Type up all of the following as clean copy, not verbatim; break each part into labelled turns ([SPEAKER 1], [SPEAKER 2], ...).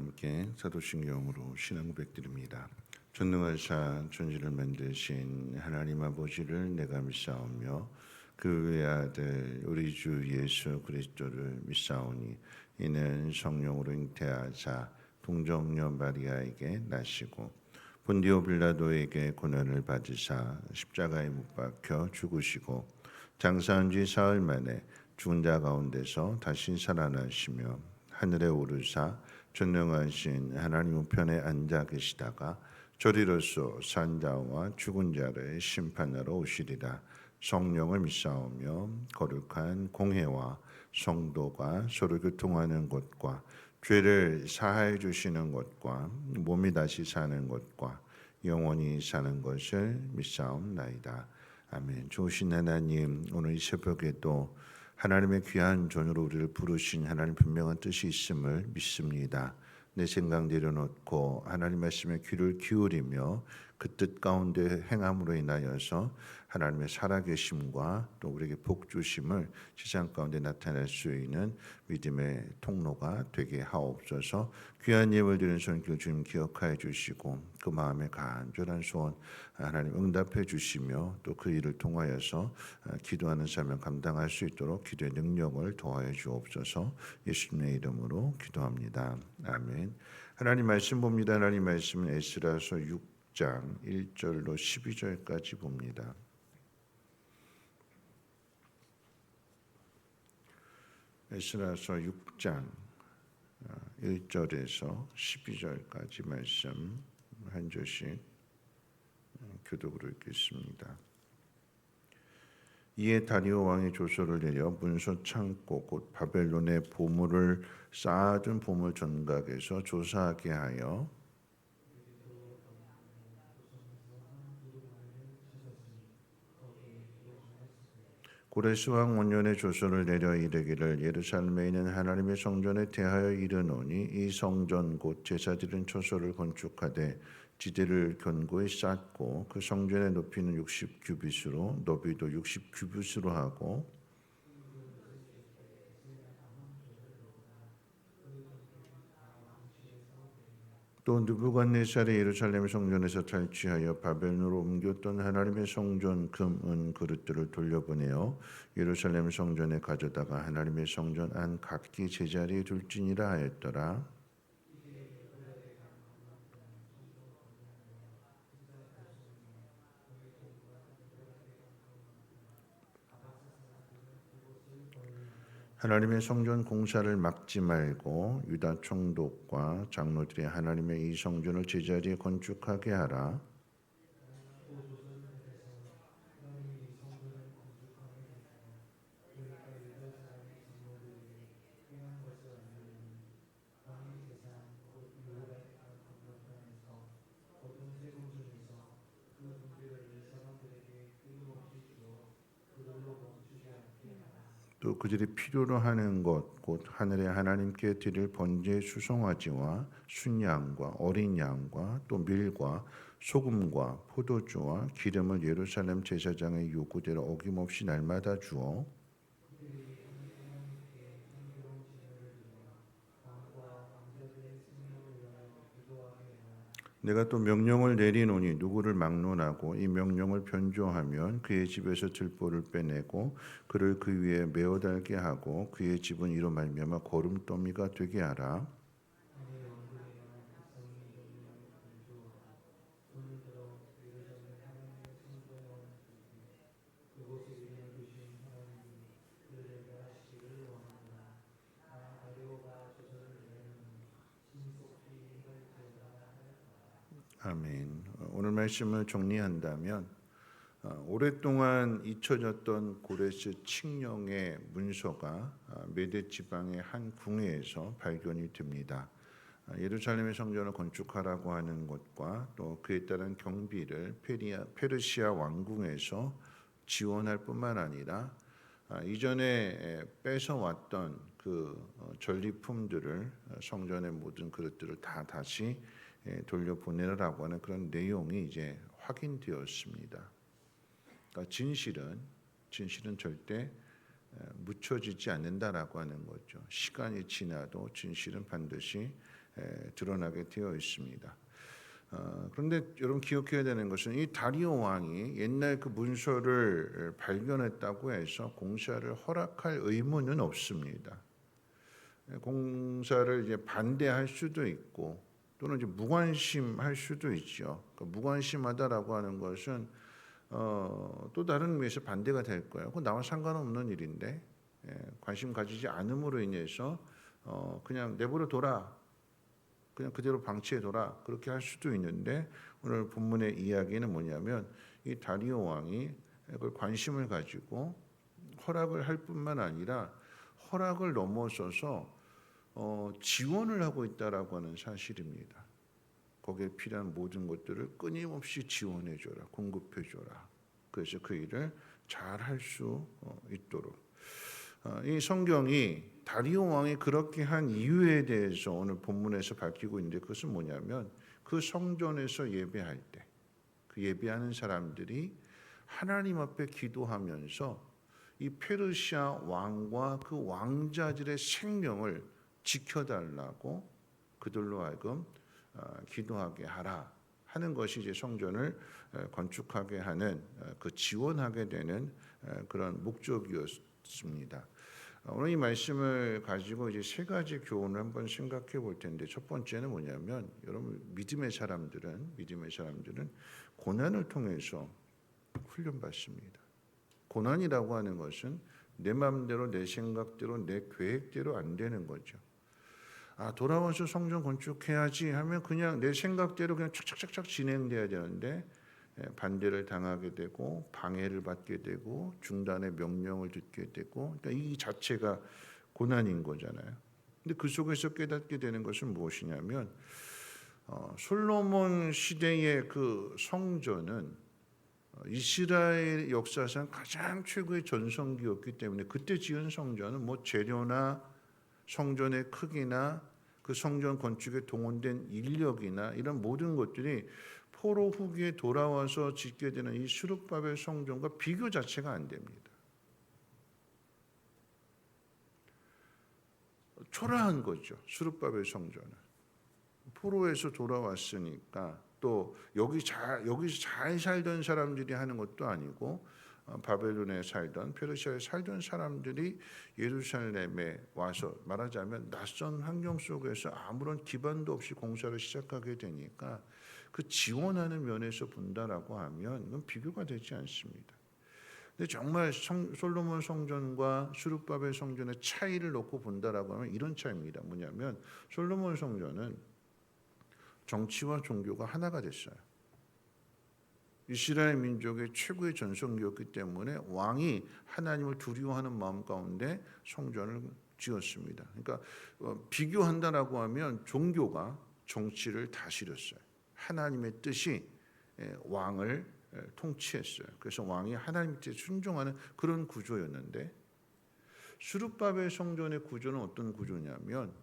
[SPEAKER 1] 함께 사도신경으로 신앙 고백드립니다. 전능하사 천지를 만드신 하나님 아버지를 내가 믿사오며 그 외아들 우리 주 예수 그리스도를 믿사오니 이는 성령으로 잉태하사 동정녀 마리아에게 나시고 본디오 빌라도에게 고난을 받으사 십자가에 못 박혀 죽으시고 장사한 지 사흘 만에 죽은 자 가운데서 다시 살아나시며 하늘에 오르사 전능하신 하나님 우편에 앉아 계시다가 저리로서 산자와 죽은 자를 심판하러 오시리라. 성령을 믿사오며 거룩한 공회와 성도가 서로 교통하는 것과 죄를 사하여 주시는 것과 몸이 다시 사는 것과 영원히 사는 것을 믿사옵나이다. 아멘. 좋으신 하나님, 오늘 이 새벽에도 하나님의 귀한 존으로 우리를 부르신 하나님 분명한 뜻이 있음을 믿습니다. 내 생각 내려놓고 하나님 말씀에 귀를 기울이며 그 뜻 가운데 행함으로 인하여서 하나님의 살아계심과 또 우리에게 복 주심을 세상 가운데 나타낼 수 있는 믿음의 통로가 되게 하옵소서. 귀한 예물 드리는 손길 주님 기억하여 주시고 그 마음의 간절한 소원 하나님 응답해 주시며 또 그 일을 통하여서 기도하는 사명 감당할 수 있도록 기도의 능력을 더하여 주옵소서. 예수님의 이름으로 기도합니다. 아멘. 하나님 말씀 봅니다. 하나님 말씀은 에스라서 6장 1절로 12절까지 봅니다. 에스라서 6장 1절에서 12절까지 말씀 한 절씩 교독으로 읽겠습니다. 이에 다리오 왕이 조서를 내려 문서 창고 곧 바벨론의 보물을 쌓아둔 보물 전각에서 조사하게 하여 고레스 왕 원년에 조서를 내려 이르기를 예루살렘에 있는 하나님의 성전에 대하여 이르노니 이 성전 곧 제사드린 처소를 건축하되 지대를 견고히 쌓고 그 성전의 높이는 60규빗으로 너비도 60규빗으로 하고 또 느부갓네살이 예루살렘 성전에서 탈취하여 바벨론으로 옮겼던 하나님의 성전 금, 은 그릇들을 돌려보내어 예루살렘 성전에 가져다가 하나님의 성전 안 각기 제자리에 둘지니라 하였더라. 하나님의 성전 공사를 막지 말고 유다 총독과 장로들이 하나님의 이 성전을 제자리에 건축하게 하라. 또 그들이 필요로 하는 것 곧 하늘의 하나님께 드릴 번제의 수송아지와 순양과 어린 양과 또 밀과 소금과 포도주와 기름을 예루살렘 제사장의 요구대로 어김없이 날마다 주어 내가 또 명령을 내리노니 누구를 막론하고 이 명령을 변조하면 그의 집에서 들보를 빼내고 그를 그 위에 메어 달게 하고 그의 집은 이로 말미암아 거름더미가 되게 하라. 아멘. 오늘 말씀을 정리한다면 오랫동안 잊혀졌던 고레스 칙령의 문서가 메대 지방의 한 궁에서 발견이 됩니다. 예루살렘의 성전을 건축하라고 하는 것과 또 그에 따른 경비를 페르시아 왕궁에서 지원할 뿐만 아니라 이전에 뺏어왔던 그 전리품들을 성전의 모든 그릇들을 다 다시 돌려보내라고 하는 그런 내용이 이제 확인되었습니다. 그러니까 진실은 절대 묻혀지지 않는다라고 하는 거죠. 시간이 지나도 진실은 반드시 드러나게 되어 있습니다. 그런데 여러분 기억해야 되는 것은 이 다리오 왕이 옛날 그 문서를 발견했다고 해서 공사를 허락할 의무는 없습니다. 공사를 이제 반대할 수도 있고 또는 이제 무관심할 수도 있죠. 그러니까 무관심하다라고 하는 것은 또 다른 의미에서 반대가 될 거예요. 그건 나와 상관없는 일인데 관심 가지지 않음으로 인해서 그냥 내버려 둬라. 그냥 그대로 방치해둬라 그렇게 할 수도 있는데 오늘 본문의 이야기는 뭐냐면 이 다리오 왕이 그걸 관심을 가지고 허락을 할 뿐만 아니라 허락을 넘어서서 지원을 하고 있다라고 하는 사실입니다. 거기에 필요한 모든 것들을 끊임없이 지원해줘라, 공급해줘라. 그래서 그 일을 잘 할 수 있도록. 이 성경이 다리오 왕이 그렇게 한 이유에 대해서 오늘 본문에서 밝히고 있는데 그것은 뭐냐면 그 성전에서 예배할 때 그 예배하는 사람들이 하나님 앞에 기도하면서 이 페르시아 왕과 그 왕자들의 생명을 지켜달라고 그들로 하여금 기도하게 하라 하는 것이 이제 성전을 건축하게 하는 그 지원하게 되는 그런 목적이었습니다. 오늘 이 말씀을 가지고 이제 세 가지 교훈을 한번 생각해 볼 텐데 첫 번째는 뭐냐면 여러분 믿음의 사람들은 고난을 통해서 훈련받습니다. 고난이라고 하는 것은 내 마음대로 내 생각대로 내 계획대로 안 되는 거죠. 돌아와서 성전 건축해야지 하면 그냥 내 생각대로 그냥 착착착착 진행돼야 되는데 반대를 당하게 되고 방해를 받게 되고 중단의 명령을 듣게 되고 그러니까 이 자체가 고난인 거잖아요. 근데 그 속에서 깨닫게 되는 것은 무엇이냐면 솔로몬 시대의 그 성전은 이스라엘 역사상 가장 최고의 전성기였기 때문에 그때 지은 성전은 뭐 재료나 성전의 크기나 그 성전 건축에 동원된 인력이나 이런 모든 것들이 포로 후기에 돌아와서 짓게 되는 이 스룹바벨 성전과 비교 자체가 안 됩니다. 초라한 거죠. 스룹바벨 성전은 포로에서 돌아왔으니까 또 여기서 잘 살던 사람들이 하는 것도 아니고 바벨론에 살던 페르시아에 살던 사람들이 예루살렘에 와서 말하자면 낯선 환경 속에서 아무런 기반도 없이 공사를 시작하게 되니까 그 지원하는 면에서 본다라고 하면 이건 비교가 되지 않습니다. 근데 정말 솔로몬 성전과 스룹바벨 성전의 차이를 놓고 본다라고 하면 이런 차이입니다. 뭐냐면 솔로몬 성전은 정치와 종교가 하나가 됐어요. 이스라엘 민족의 최고의 전성기였기 때문에 왕이 하나님을 두려워하는 마음 가운데 성전을 지었습니다. 그러니까 비교한다라고 하면 종교가 정치를 다스렸어요. 하나님의 뜻이 왕을 통치했어요. 그래서 왕이 하나님의 뜻에 순종하는 그런 구조였는데 스룹바벨 성전의 구조는 어떤 구조냐면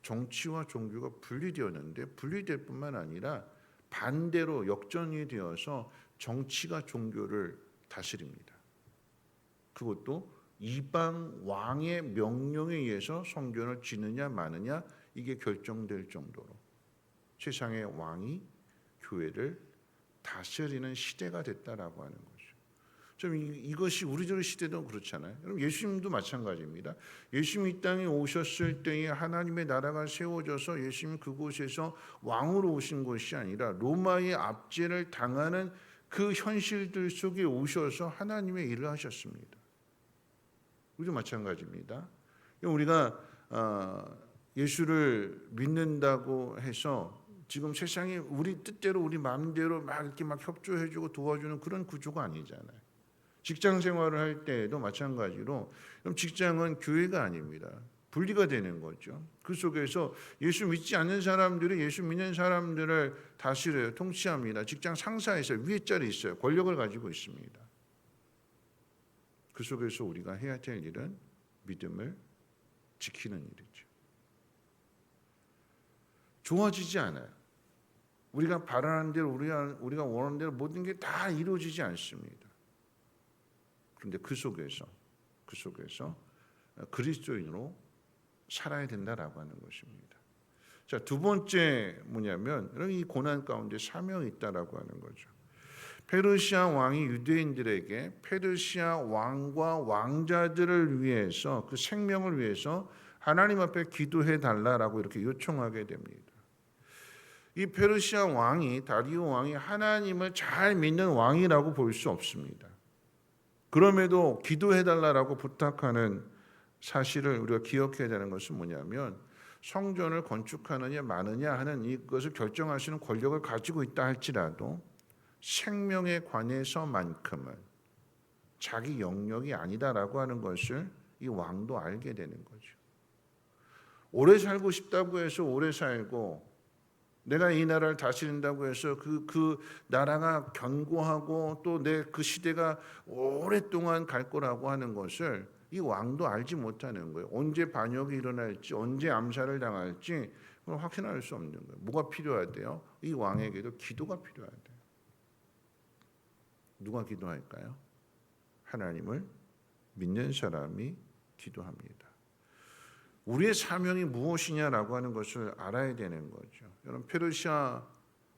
[SPEAKER 1] 정치와 종교가 분리되었는데 분리될 뿐만 아니라 반대로 역전이 되어서 정치가 종교를 다스립니다. 그것도 이방 왕의 명령에 의해서 성전을 짓느냐 마느냐 이게 결정될 정도로 세상의 왕이 교회를 다스리는 시대가 됐다라고 하는 거죠. 좀 이것이 우리들 시대도 그렇잖아요. 여러분 예수님도 마찬가지입니다. 예수님이 이 땅에 오셨을 때에 하나님의 나라가 세워져서 예수님이 그곳에서 왕으로 오신 것이 아니라 로마의 압제를 당하는 그 현실들 속에 오셔서 하나님의 일을 하셨습니다. 우리도 마찬가지입니다. 우리가 예수를 믿는다고 해서 지금 세상이 우리 뜻대로 우리 마음대로 막 이렇게 막 협조해주고 도와주는 그런 구조가 아니잖아요. 직장 생활을 할 때에도 마찬가지로 그럼 직장은 교회가 아닙니다. 분리가 되는 거죠. 그 속에서 예수 믿지 않는 사람들이 예수 믿는 사람들을 다스려요. 통치합니다. 직장 상사에서 위에 자리에 있어요. 권력을 가지고 있습니다. 그 속에서 우리가 해야 될 일은 믿음을 지키는 일이죠. 좋아지지 않아요. 우리가 바라는 대로 우리가 원하는 대로 모든 게 다 이루어지지 않습니다. 그런데 그 속에서 그리스도인으로 살아야 된다라고 하는 것입니다. 자, 두 번째 뭐냐면 이 고난 가운데 사명이 있다라고 하는 거죠. 페르시아 왕이 유대인들에게 페르시아 왕과 왕자들을 위해서 그 생명을 위해서 하나님 앞에 기도해 달라라고 이렇게 요청하게 됩니다. 이 페르시아 왕이 다리오 왕이 하나님을 잘 믿는 왕이라고 볼 수 없습니다. 그럼에도 기도해 달라라고 부탁하는 사실을 우리가 기억해야 되는 것은 뭐냐면 성전을 건축하느냐 마느냐 하는 이것을 결정하시는 권력을 가지고 있다 할지라도 생명에 관해서만큼은 자기 영역이 아니다라고 하는 것을 이 왕도 알게 되는 거죠. 오래 살고 싶다고 해서 오래 살고 내가 이 나라를 다스린다고 해서 그 나라가 견고하고 또 내 그 시대가 오랫동안 갈 거라고 하는 것을 이 왕도 알지 못하는 거예요. 언제 반역이 일어날지, 언제 암살을 당할지 그걸 확신할 수 없는 거예요. 뭐가 필요하대요? 이 왕에게도 기도가 필요하대요. 누가 기도할까요? 하나님을 믿는 사람이 기도합니다. 우리의 사명이 무엇이냐라고 하는 것을 알아야 되는 거죠. 여러분, 페르시아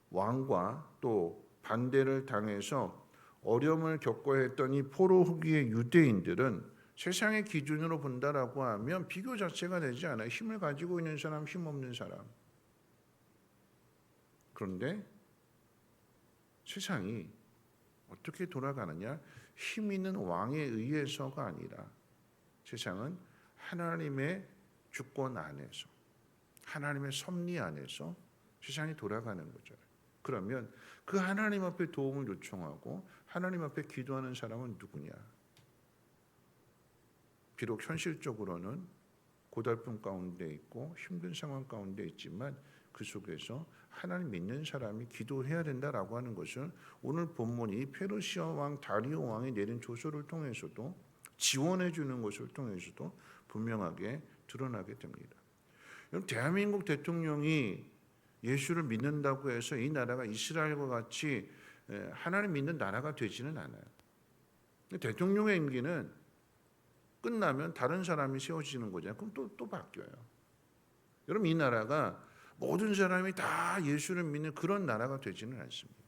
[SPEAKER 1] 왕과 또 반대를 당해서 어려움을 겪어야 했던 이 포로 후기의 유대인들은 세상의 기준으로 본다라고 하면 비교 자체가 되지 않아요. 힘을 가지고 있는 사람, 힘 없는 사람. 그런데 세상이 어떻게 돌아가느냐? 힘 있는 왕에 의해서가 아니라 세상은 하나님의 주권 안에서 하나님의 섭리 안에서 세상이 돌아가는 거죠. 그러면 그 하나님 앞에 도움을 요청하고 하나님 앞에 기도하는 사람은 누구냐? 비록 현실적으로는 고달픔 가운데 있고 힘든 상황 가운데 있지만 그 속에서 하나님 믿는 사람이 기도해야 된다라고 하는 것을 오늘 본문이 페르시아 왕 다리오 왕이 내린 조서를 통해서도 지원해 주는 것을 통해서도 분명하게 드러나게 됩니다. 여러분, 대한민국 대통령이 예수를 믿는다고 해서 이 나라가 이스라엘과 같이 하나님 믿는 나라가 되지는 않아요. 대통령의 임기는 끝나면 다른 사람이 세워지는 거잖아요. 그럼 또 바뀌어요. 여러분, 이 나라가 모든 사람이 다 예수를 믿는 그런 나라가 되지는 않습니다.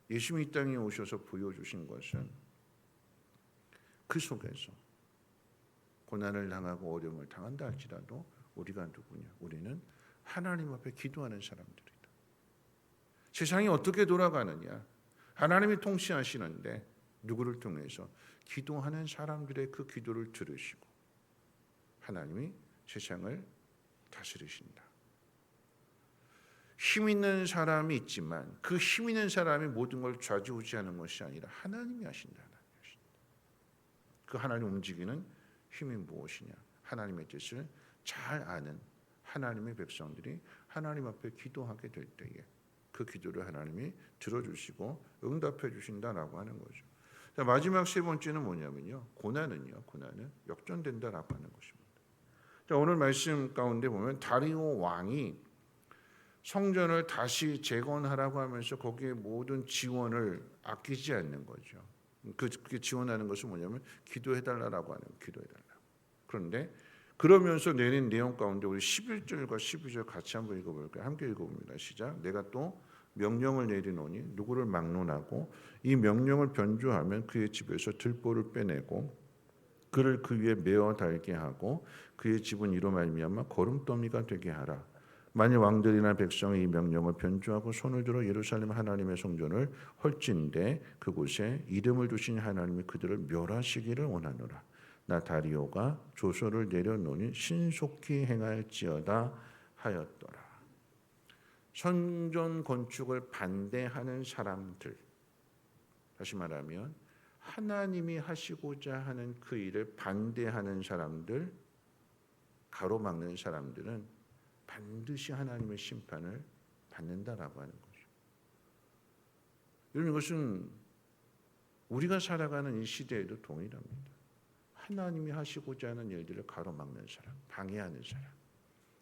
[SPEAKER 1] 예수님이 이 땅에 오셔서 보여주신 것은 그 속에서 고난을 당하고 어려움을 당한다 할지라도 우리가 누구냐? 우리는 하나님 앞에 기도하는 사람들이다. 세상이 어떻게 돌아가느냐? 하나님이 통치하시는데 누구를 통해서? 기도하는 사람들의 그 기도를 들으시고 하나님이 세상을 다스리신다. 힘 있는 사람이 있지만 그 힘 있는 사람이 모든 걸 좌지우지하는 것이 아니라 하나님이 하신다. 그 하나님 움직이는 힘이 무엇이냐? 하나님의 뜻을 잘 아는 하나님의 백성들이 하나님 앞에 기도하게 될 때에 그 기도를 하나님이 들어주시고 응답해 주신다라고 하는 거죠. 자, 마지막 세 번째는 뭐냐면요. 고난은 역전된다라고 하는 것입니다. 자, 오늘 말씀 가운데 보면 다리오 왕이 성전을 다시 재건하라고 하면서 거기에 모든 지원을 아끼지 않는 거죠. 그게 지원하는 것은 뭐냐면 기도해달라고 하는 거예요. 기도해달라. 그런데 그러면서 내린 내용 가운데 우리 11절과 12절 같이 한번 읽어볼까요? 함께 읽어봅니다. 시작. 내가 또 명령을 내리노니 누구를 막론하고 이 명령을 변조하면 그의 집에서 들보를 빼내고 그를 그 위에 메어 달게 하고 그의 집은 이로 말미암아 거름더미가 되게 하라. 만일 왕들이나 백성이 이 명령을 변조하고 손을 들어 예루살렘 하나님의 성전을 헐진대 그곳에 이름을 두신 하나님이 그들을 멸하시기를 원하노라. 나 다리오가 조서를 내려놓으니 신속히 행할지어다 하였더라. 성전 건축을 반대하는 사람들, 다시 말하면 하나님이 하시고자 하는 그 일을 반대하는 사람들, 가로막는 사람들은 반드시 하나님의 심판을 받는다라고 하는 거죠. 여러분, 이것은 우리가 살아가는 이 시대에도 동일합니다. 하나님이 하시고자 하는 일들을 가로막는 사람, 방해하는 사람.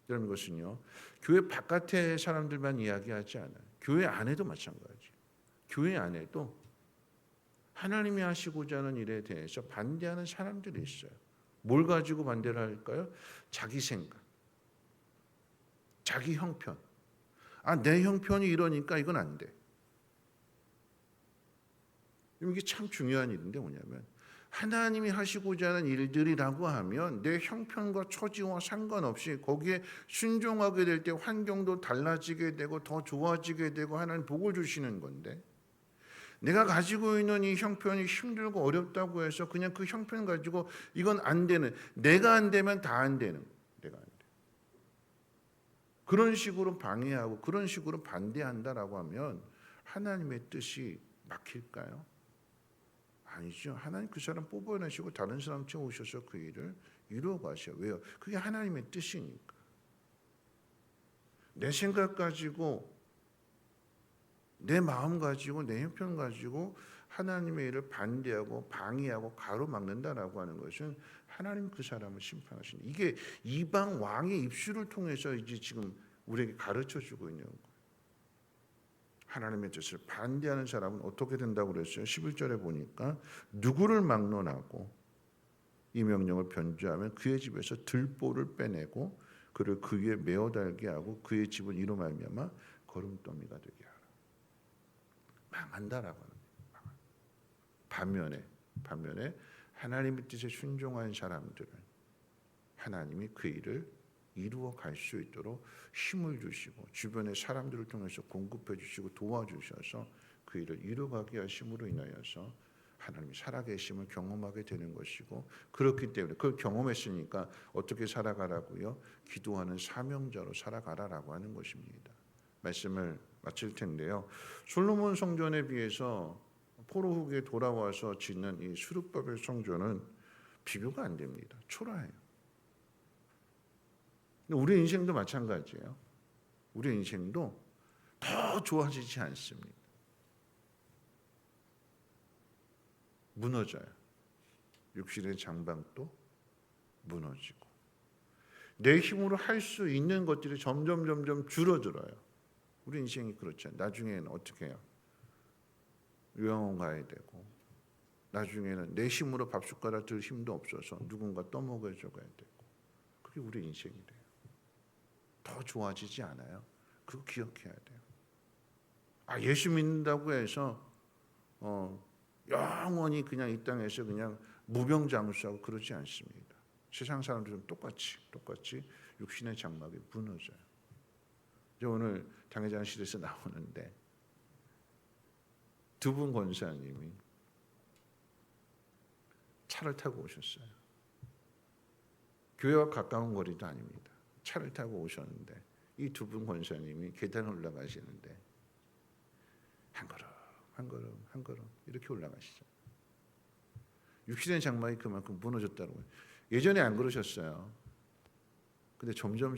[SPEAKER 1] 여러분, 이것은요, 교회 바깥의 사람들만 이야기하지 않아요. 교회 안에도 마찬가지. 교회 안에도 하나님이 하시고자 하는 일에 대해서 반대하는 사람들이 있어요. 뭘 가지고 반대를 할까요? 자기 생각. 자기 형편. 내 형편이 이러니까 이건 안 돼. 이게 참 중요한 일인데 뭐냐면 하나님이 하시고자 하는 일들이라고 하면 내 형편과 처지와 상관없이 거기에 순종하게 될 때 환경도 달라지게 되고 더 좋아지게 되고 하나님 복을 주시는 건데, 내가 가지고 있는 이 형편이 힘들고 어렵다고 해서 그냥 그 형편 가지고 이건 안 되는, 내가 안 되면 다 안 되는, 내가 안 돼, 그런 식으로 방해하고 그런 식으로 반대한다라고 하면 하나님의 뜻이 막힐까요? 아니죠. 하나님 그 사람 뽑아내시고 다른 사람 채우셔서 그 일을 이루어 가셔요. 왜요? 그게 하나님의 뜻이니까. 내 생각 가지고, 내 마음 가지고, 내 형편 가지고 하나님의 일을 반대하고 방해하고 가로막는다라고 하는 것은 하나님 그 사람을 심판하시는, 이게 이방 왕의 입술을 통해서 이제 지금 우리에게 가르쳐 주고 있는 거예요. 하나님의 뜻을 반대하는 사람은 어떻게 된다고 그랬어요? 11절에 보니까 누구를 막론하고 이 명령을 변조하면 그의 집에서 들보를 빼내고 그를 그 위에 메어 달게 하고 그의 집은 이로 말미암아 거름더미가 되게 하라. 망한다라고 하는 거예요. 반면에 하나님의 뜻에 순종한 사람들은 하나님이 그 일을 이루어 갈 수 있도록 힘을 주시고 주변의 사람들을 통해서 공급해 주시고 도와주셔서 그 일을 이루어가게 하심으로 인하여서 하나님이 살아계심을 경험하게 되는 것이고, 그렇기 때문에 그걸 경험했으니까 어떻게 살아가라고요? 기도하는 사명자로 살아가라라고 하는 것입니다. 말씀을 마칠 텐데요. 솔로몬 성전에 비해서 포로 후에 돌아와서 짓는 이 스룹바벨 성전은 비교가 안 됩니다. 초라해요. 우리 인생도 마찬가지예요. 우리 인생도 더 좋아지지 않습니다. 무너져요. 육신의 장방도 무너지고 내 힘으로 할 수 있는 것들이 점점 줄어들어요. 우리 인생이 그렇잖아요. 나중에는 어떻게 해요? 요양원 가야 되고, 나중에는 내 힘으로 밥숟가락 들 힘도 없어서 누군가 떠먹여 줘야 되고, 그게 우리 인생이래요. 더 좋아지지 않아요. 그거 기억해야 돼요. 예수 믿는다고 해서 영원히 그냥 이 땅에서 그냥 무병장수하고 그러지 않습니다. 세상 사람들은 똑같이 육신의 장막이 무너져요. 오늘 당회장실에서 나오는데 두 분 권사님이 차를 타고 오셨어요. 교회와 가까운 거리도 아닙니다. 차를 타고 오셨는데 이 두 분 권사님이 계단을 올라가시는데 한 걸음 이렇게 올라가시죠. 육신의 장막이 그만큼 무너졌다고. 예전에 안 그러셨어요. 근데 점점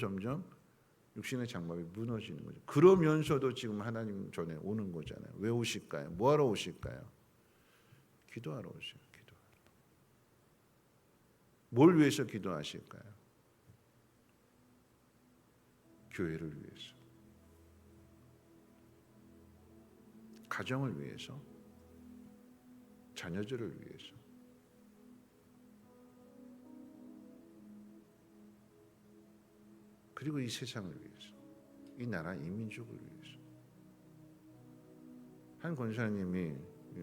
[SPEAKER 1] 육신의 장막이 무너지는 거죠. 그러면서도 지금 하나님 전에 오는 거잖아요. 왜 오실까요? 뭐하러 오실까요? 기도하러 오셔요. 뭘 위해서 기도하실까요? 교회를 위해서, 가정을 위해서, 자녀들을 위해서, 그리고 이 세상을 위해서, 이 나라 이 민족을 위해서. 한 권사님이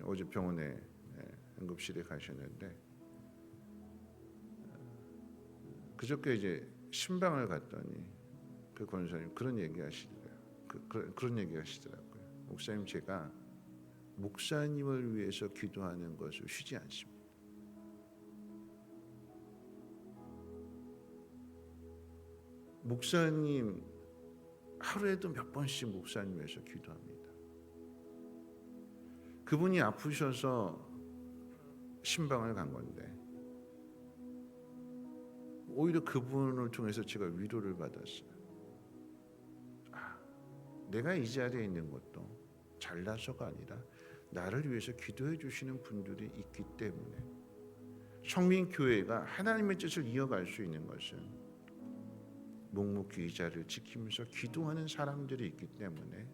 [SPEAKER 1] 어제 병원에 응급실에 가셨는데 그저께 이제 신방을 갔더니 그 권사님 그런 얘기 하시더라고요. 그런 얘기 하시더라고요. 목사님, 제가 목사님을 위해서 기도하는 것을 쉬지 않습니다. 목사님 하루에도 몇 번씩 목사님 위해서 기도합니다. 그분이 아프셔서 신방을 간 건데 오히려 그분을 통해서 제가 위로를 받았어요. 내가 이 자리에 있는 것도 잘나서가 아니라 나를 위해서 기도해 주시는 분들이 있기 때문에, 성민교회가 하나님의 뜻을 이어갈 수 있는 것은 묵묵히 이 자리를 지키면서 기도하는 사람들이 있기 때문에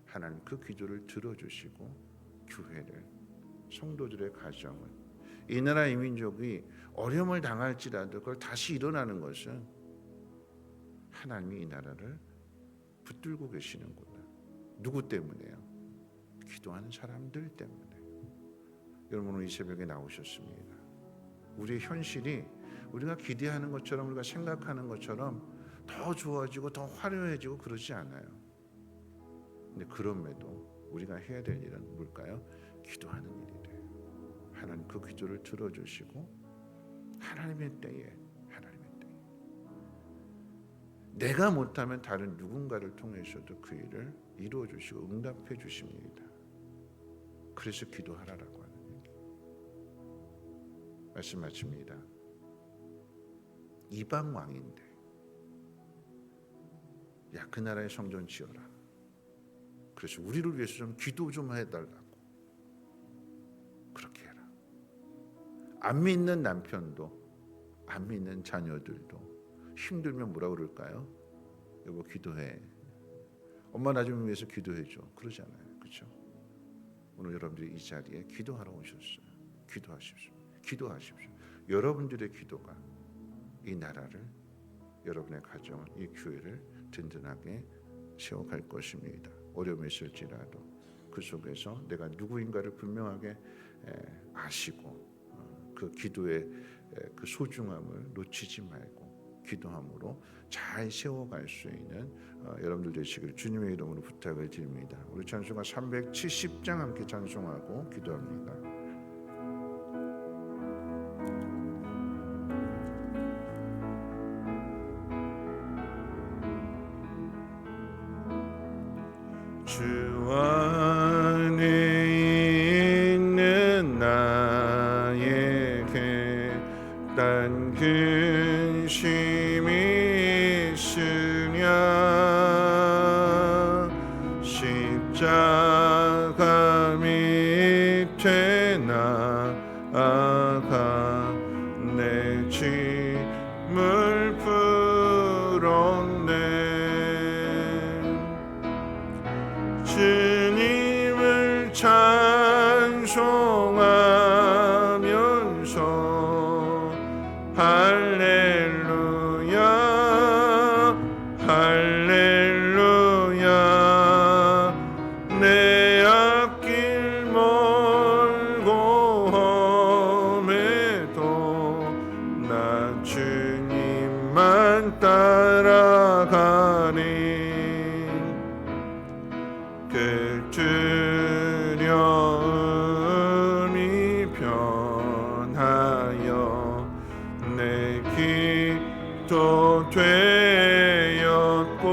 [SPEAKER 1] 하나님 그 기도를 들어주시고 교회를, 성도들의 가정을, 이 나라 이 민족이 어려움을 당할지라도 그걸 다시 일어나는 것은 하나님이 이 나라를 붙들고 계시는구나. 누구 때문에요? 기도하는 사람들 때문에. 여러분 오늘 이 새벽에 나오셨습니다. 우리의 현실이 우리가 기대하는 것처럼, 우리가 생각하는 것처럼 더 좋아지고 더 화려해지고 그러지 않아요. 근데 그럼에도 우리가 해야 될 일은 뭘까요? 기도하는 일이래요. 하나님 그 기도를 들어주시고 하나님의 때에 내가 못하면 다른 누군가를 통해서도 그 일을 이루어 주시고 응답해 주십니다. 그래서 기도하라라고 하는 얘기. 말씀 마칩니다. 이방 왕인데 야, 그 나라의 성전 지어라. 그래서 우리를 위해서 좀 기도 좀 해달라고. 그렇게 해라. 안 믿는 남편도, 안 믿는 자녀들도 힘들면 뭐라 그럴까요? 여보 기도해. 엄마 나 좀 위해서 기도해줘. 그러잖아요. 그렇죠? 오늘 여러분들이 이 자리에 기도하러 오셨어요. 기도하십시오. 기도하십시오. 여러분들의 기도가 이 나라를, 여러분의 가정을, 이 교회를 든든하게 세워갈 것입니다. 어려움이 있을지라도 그 속에서 내가 누구인가를 분명하게 아시고 그 기도의 그 소중함을 놓치지 말고 기도함으로 잘 세워갈 수 있는 여러분들 되시기를 주님의 이름으로 부탁을 드립니다. 우리 찬송가 370장 함께 찬송하고 기도합니다. 주 안에 있는 나에게 딴 근심이 있으랴 십자가 밑에 나아가 내 짐을 풀었네. 주님을 찬송하면서 할렐루야 할렐루야 내 앞길 멀고 험해도 나 주님만 따라가리. 그 두려움이 변하여 내 기도 되었고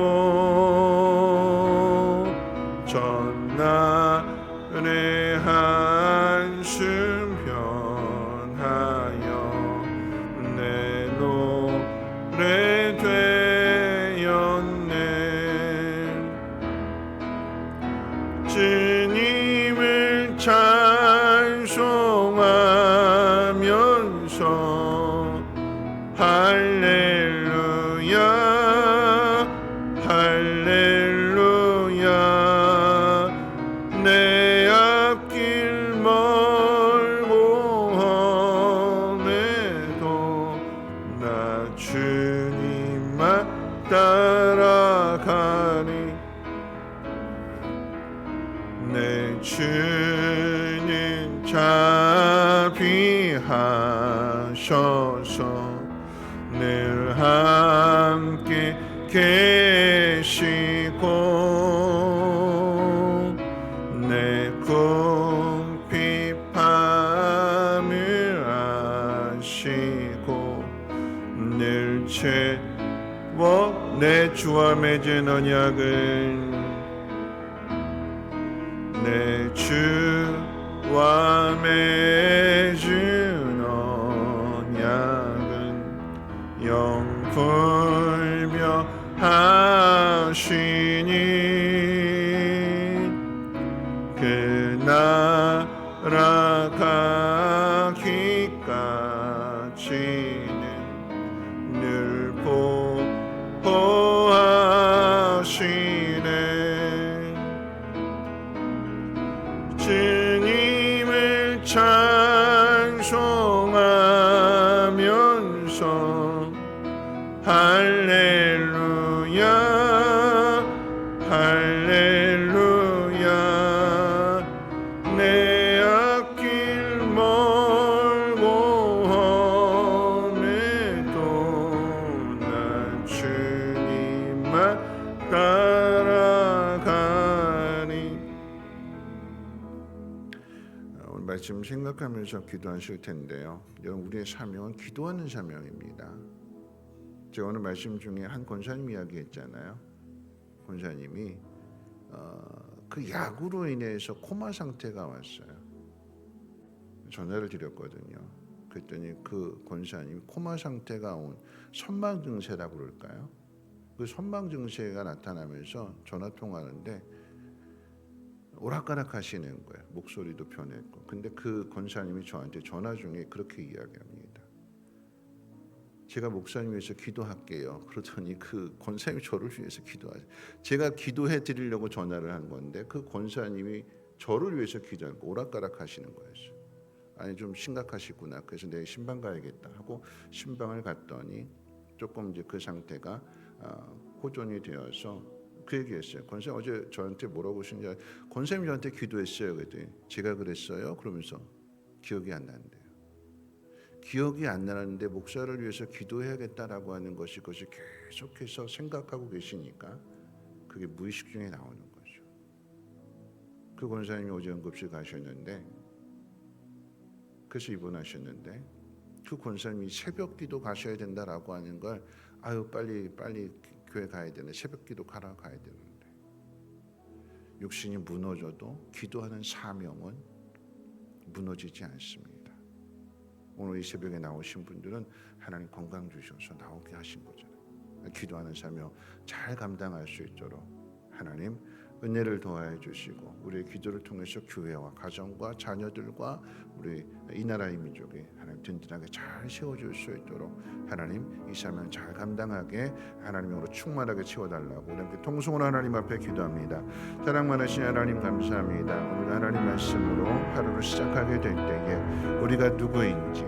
[SPEAKER 1] 전날의 한숨 변하여 내 노래 되었네. 주님을 찬송하면서 할렐루야 할렐루야 내 앞길 멀고 험해도 나 주님만 따라가니. 내 주님 자비하셔서 늘 함께 계시고 내 궁핍함을 아시고 늘 채워 내 주와 맺은 언약을 내 주와 맺은 언약은 영불변하시니 그 나라 가기까지는 늘 보호하시네. 주님을 찬송하면서 할렐루야 말씀 생각하면서 기도하실 텐데요. 여러분, 우리의 사명은 기도하는 사명입니다. 제가 오늘 말씀 중에 한 권사님 이야기했잖아요. 권사님이 그 약으로 인해서 코마 상태가 왔어요. 전화를 드렸거든요. 그랬더니 그 권사님이 코마 상태가 온 선망 증세라고 그럴까요? 그 선망 증세가 나타나면서 전화 통화하는데 오락가락 하시는 거예요. 목소리도 변했고. 근데 그 권사님이 저한테 전화 중에 그렇게 이야기합니다. 제가 목사님 위해서 기도할게요. 그러더니 그 권사님이 저를 위해서 기도하세요. 제가 기도해 드리려고 전화를 한 건데 그 권사님이 저를 위해서 기도하고 오락가락 하시는 거였어요. 아니 좀 심각하시구나. 그래서 내일 신방 가야겠다 하고 신방을 갔더니 조금 이제 그 상태가 호전이 되어서 그 얘기했어요. 권사님 어제 저한테 뭐라고 하신지 권사님 저한테 기도했어요. 그랬더니 제가 그랬어요. 그러면서 기억이 안 난대요. 기억이 안 나는데 목사를 위해서 기도해야겠다라고 하는 것이 그것이 계속해서 생각하고 계시니까 그게 무의식 중에 나오는 거죠. 그 권사님이 어제 응급실 가셨는데 그래서 입원하셨는데 그 권사님이 새벽기도 가셔야 된다라고 하는 걸 빨리 교회 가야 되네. 새벽기도 가야 되는데 육신이 무너져도 기도하는 사명은 무너지지 않습니다. 오늘 이 새벽에 나오신 분들은 하나님 건강 주셔서 나오게 하신 거잖아요. 기도하는 사명 잘 감당할 수 있도록 하나님 은혜를 더하여 주시고 우리의 기도를 통해서 교회와 가정과 자녀들과 우리 이 나라의 민족이 하나님 든든하게 잘 세워줄 수 있도록 하나님 이 사명 잘 감당하게 하나님으로 충만하게 채워달라고 우리 통성으로 하나님 앞에 기도합니다. 사랑 많으신 하나님 감사합니다. 오늘 하나님 말씀으로 하루를 시작하게 될 때에 우리가 누구인지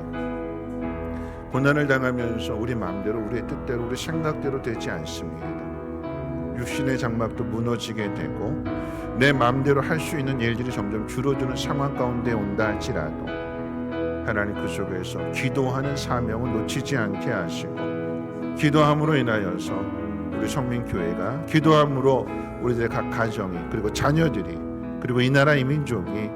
[SPEAKER 1] 고난을 당하면서 우리 마음대로 우리의 뜻대로 우리 생각대로 되지 않습니다. 육신의 장막도 무너지게 되고 내 마음대로 할 수 있는 일들이 점점 줄어드는 상황 가운데 온다 할지라도 하나님 그 속에서 기도하는 사명을 놓치지 않게 하시고 기도함으로 인하여서 우리 성민교회가 기도함으로 우리들의 각 가정이 그리고 자녀들이 그리고 이 나라 이 민족이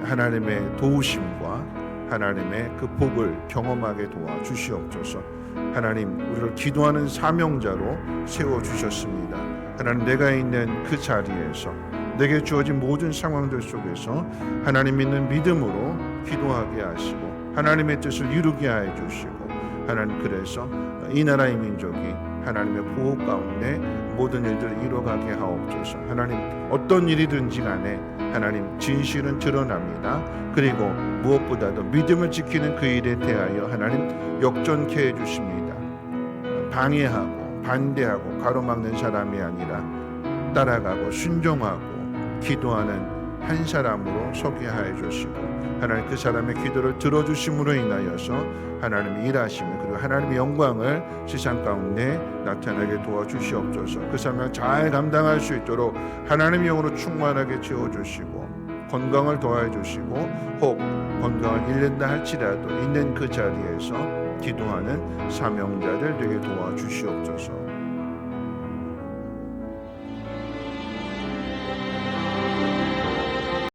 [SPEAKER 1] 하나님의 도우심과 하나님의 그 복을 경험하게 도와주시옵소서. 하나님 우리를 기도하는 사명자로 세워주셨습니다. 하나님 내가 있는 그 자리에서 내게 주어진 모든 상황들 속에서 하나님 믿는 믿음으로 기도하게 하시고 하나님의 뜻을 이루게 해 주시고 하나님 그래서 이 나라의 민족이 하나님의 보호 가운데 모든 일들을 이루어가게 하옵소서. 하나님 어떤 일이든지 간에 하나님 진실은 드러납니다. 그리고 무엇보다도 믿음을 지키는 그 일에 대하여 하나님 역전케 해주십니다. 방해하고 반대하고 가로막는 사람이 아니라 따라가고 순종하고 기도하는 한 사람으로 서게 하여 주시고 하나님 그 사람의 기도를 들어주심으로 인하여서 하나님의 일하심을 그리고 하나님의 영광을 세상 가운데 나타나게 도와주시옵소서. 그 사람을 잘 감당할 수 있도록 하나님의 영으로 충만하게 채워주시고 건강을 더해 주시고 혹 건강을 잃는다 할지라도 있는 그 자리에서 기도하는 사명자들 되게 도와주시옵소서.